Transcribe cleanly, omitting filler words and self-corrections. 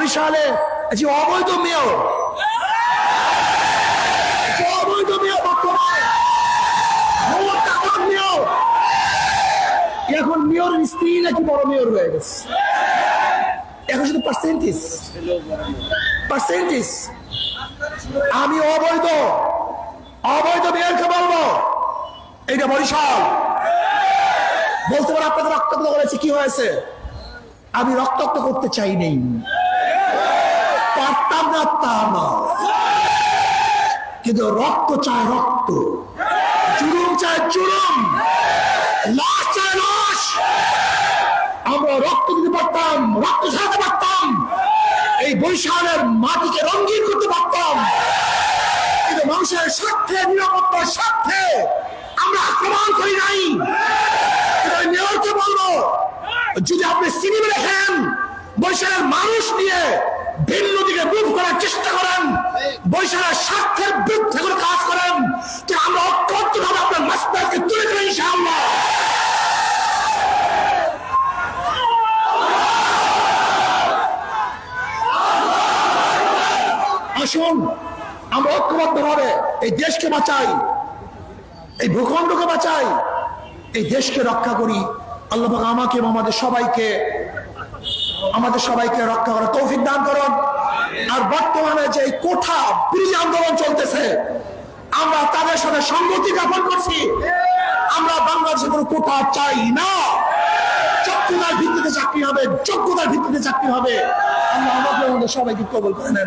বরিশালে যে অবৈধ মেয়র, অবৈধ মেয়র বর্তমানে মেয়র, এখন মেয়রের স্ত্রী নাকি বড় মেয়র হয়ে গেছে। এখন শুধু পার্সেন্টেজ পার্সেন্টেজ। আমি অবৈধ মেয়রকে বলবো এইটা বরিশাল। বলতে পারে আপনাদের রক্তাক্ত করেছে, কি হয়েছে? আমি রক্তাক্ত করতে চাই নেই, পারতাম না তা না, কিন্তু রক্ত চায় রক্ত, জুলুম চায় জুলুম, লাশ চায় লাশ। আমরা রক্ত দিতে পারতাম, রক্ত ছাড়াতে পারতাম, এই বরিশালের মাটিকে রঙিন করতে পারতাম, কিন্তু মানুষের স্বার্থে, নিরাপত্তার স্বার্থে আমরা আক্রমণ করি নাই। মেয়রকে বলবো, যদি আপনি সিনেমা দেখেন বরিশালের মানুষ নিয়ে ভিন্ন দিকে মুভ করার চেষ্টা করেন, বরিশালের স্বার্থের বিরুদ্ধে করে কাজ করেন, যে আমরা ঐক্যবদ্ধভাবে আপনার মাস্টারকে তুলে দেবেন ইনশাআল্লাহ। আসুন আমরা ঐক্যবদ্ধভাবে এই দেশকে বাঁচাই, এই ভূখণ্ডকে বাঁচাই, এই দেশকে রক্ষা করি। আল্লাহ পাক আমাকে এবং আমাদের সবাইকে রক্ষা করার তৌফিক দান করুন। আর বর্তমানে যে কোঠা বিরোধী আন্দোলন চলতেছে, আমরা তাদের সাথে সংগতি জ্ঞাপন করছি। আমরা বাংলাদেশে কোনো কোঠা চাই না। যোগ্যতার ভিত্তিতে চাকরি হবে, যোগ্যতার ভিত্তিতে চাকরি হবে। আল্লাহ আমাকে আমাদের সবাইকে কবুল করে নেন।